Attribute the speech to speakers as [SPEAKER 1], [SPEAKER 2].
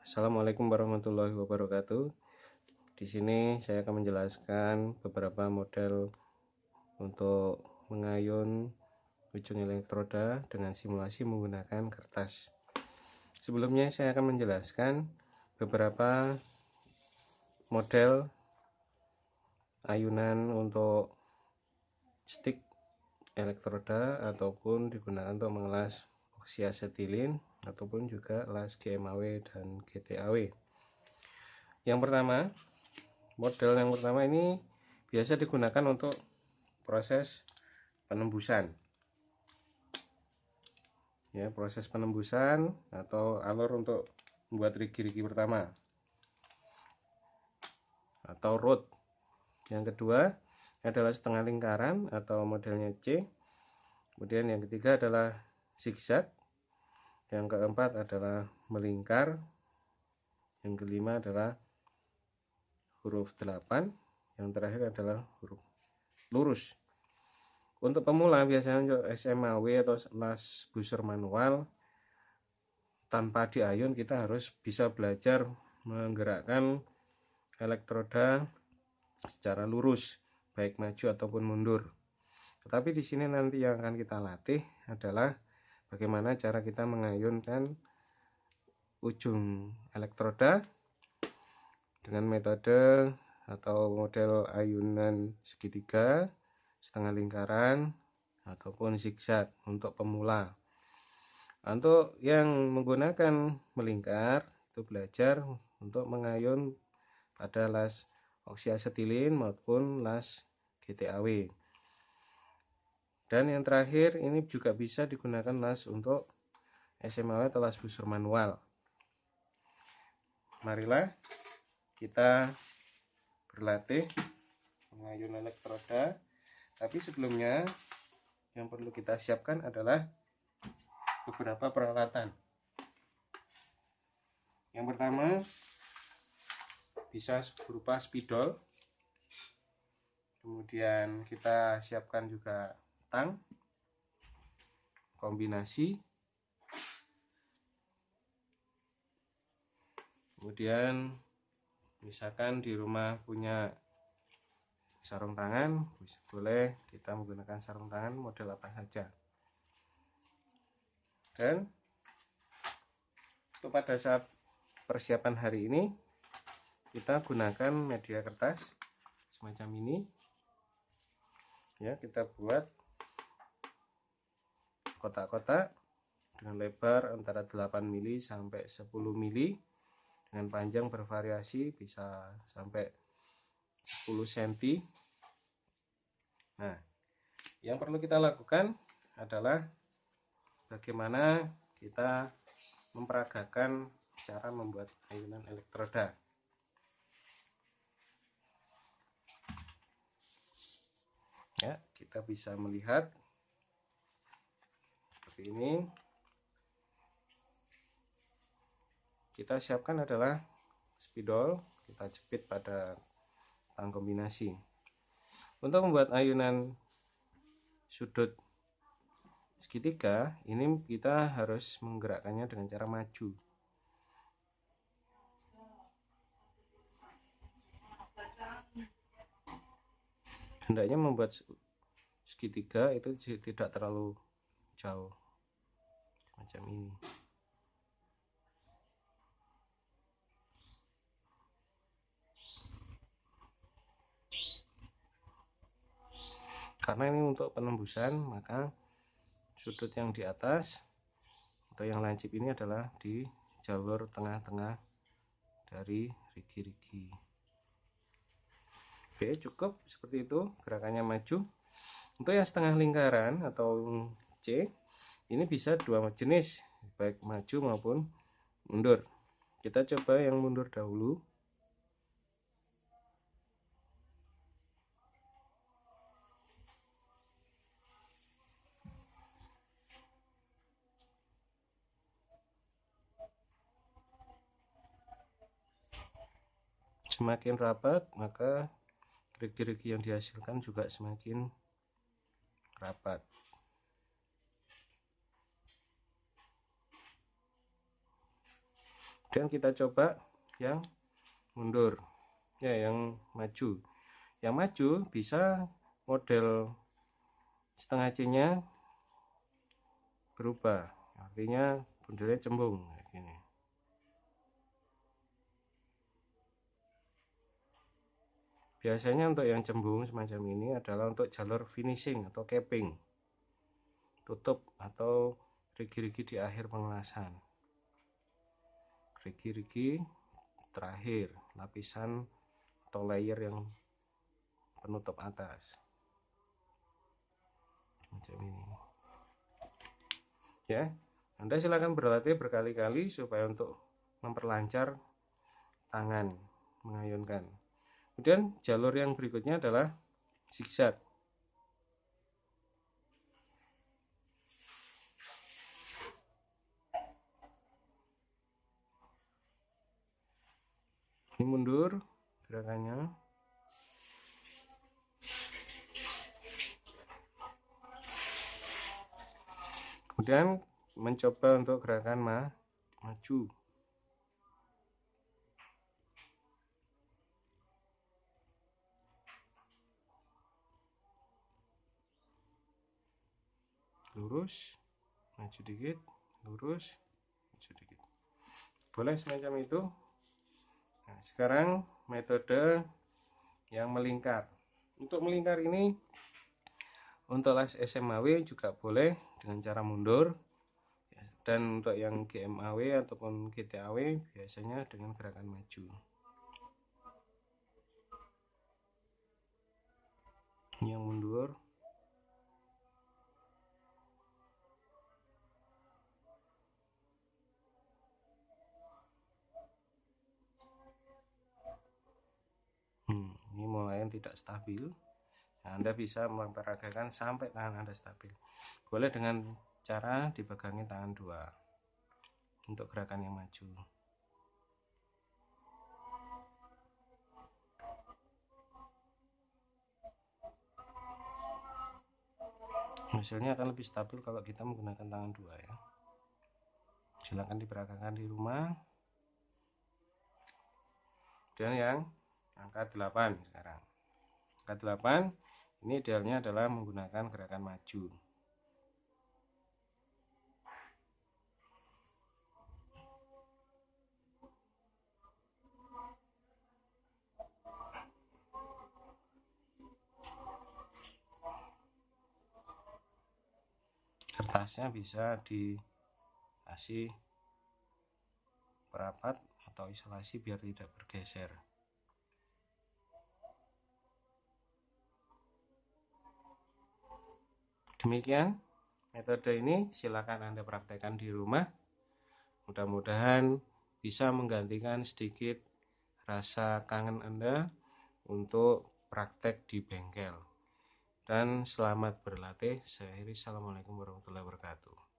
[SPEAKER 1] Assalamualaikum warahmatullahi wabarakatuh. Di sini saya akan menjelaskan beberapa model untuk mengayun ujung elektroda dengan simulasi menggunakan kertas. Sebelumnya saya akan menjelaskan beberapa model ayunan untuk stick elektroda ataupun digunakan untuk mengelas oksiasetilin ataupun juga las GMAW dan GTAW. Model yang pertama ini biasa digunakan untuk proses penembusan. Proses penembusan atau alur untuk membuat rigi-rigi pertama atau rod. Yang kedua adalah setengah lingkaran atau modelnya C. Kemudian yang ketiga adalah zigzag. Yang keempat adalah melingkar. Yang kelima adalah huruf 8. Yang terakhir adalah huruf lurus. Untuk pemula biasanya untuk SMAW atau las buzzer manual, tanpa diayun kita harus bisa belajar menggerakkan elektroda secara lurus, baik maju ataupun mundur. Tetapi di sini nanti yang akan kita latih adalah bagaimana cara kita mengayunkan ujung elektroda dengan metode atau model ayunan segitiga, setengah lingkaran, ataupun zigzag untuk pemula. Untuk yang menggunakan melingkar itu belajar untuk mengayun pada las oksiasetilin maupun las GTAW. Dan yang terakhir ini juga bisa digunakan las untuk SMAW atau las buzzer manual. Marilah kita berlatih mengayun elektroda. Tapi sebelumnya yang perlu kita siapkan adalah beberapa peralatan. Yang pertama bisa berupa spidol. Kemudian kita siapkan juga tang, kombinasi. Kemudian misalkan di rumah punya sarung tangan, boleh kita menggunakan sarung tangan model apa saja. Dan untuk pada saat persiapan hari ini kita gunakan media kertas semacam ini. Kita buat kotak-kotak dengan lebar antara 8 mili sampai 10 mili, dengan panjang bervariasi bisa sampai 10 cm. Nah, yang perlu kita lakukan adalah bagaimana kita memperagakan cara membuat ayunan elektroda. Kita bisa melihat seperti ini. Kita siapkan adalah spidol, kita jepit pada tang kombinasi. Untuk membuat ayunan sudut segitiga, ini kita harus menggerakkannya dengan cara maju. Hendaknya membuat segitiga itu tidak terlalu jauh, macam ini. Karena ini untuk penembusan, maka sudut yang di atas atau yang lancip ini adalah di jalur tengah-tengah dari rigi-rigi. Oke, cukup seperti itu gerakannya maju. Untuk yang setengah lingkaran atau C, ini bisa dua jenis, baik maju maupun mundur. Kita coba yang mundur dahulu. Semakin rapat, maka rigi-rigi yang dihasilkan juga semakin rapat. Dan kita coba yang mundur, ya, yang maju. Yang maju bisa model setengah C-nya berubah, artinya bundelnya cembung kayak gini. Biasanya untuk yang cembung semacam ini adalah untuk jalur finishing atau capping, tutup atau rigi-rigi di akhir pengelasan, rigi-rigi terakhir, lapisan atau layer yang penutup atas macam ini. Ya, Anda silakan berlatih berkali-kali supaya untuk memperlancar tangan mengayunkan. Kemudian jalur yang berikutnya adalah zigzag. Ini mundur gerakannya. Kemudian mencoba untuk gerakan maju. Lurus, maju dikit, lurus, maju dikit. Boleh semacam itu. Nah, sekarang metode yang melingkar. Untuk melingkar ini untuk les SMAW juga boleh dengan cara mundur. Dan untuk yang GMAW ataupun GTAW biasanya dengan gerakan maju. Yang mundur. Ini mulai tidak stabil. Nah, Anda bisa memperagakan sampai tangan Anda stabil. Boleh dengan cara dipegangi tangan dua untuk gerakan yang maju. Hasilnya akan lebih stabil kalau kita menggunakan tangan dua, ya. Silakan diperagakan di rumah. Dan yang angka 8 sekarang. Angka 8 ini idealnya adalah menggunakan gerakan maju. Kertasnya bisa dikasih perapat atau isolasi biar tidak bergeser. Demikian metode ini, silakan Anda praktekkan di rumah. Mudah-mudahan bisa menggantikan sedikit rasa kangen Anda untuk praktek di bengkel. Dan selamat berlatih. Saya Heri, assalamualaikum warahmatullahi wabarakatuh.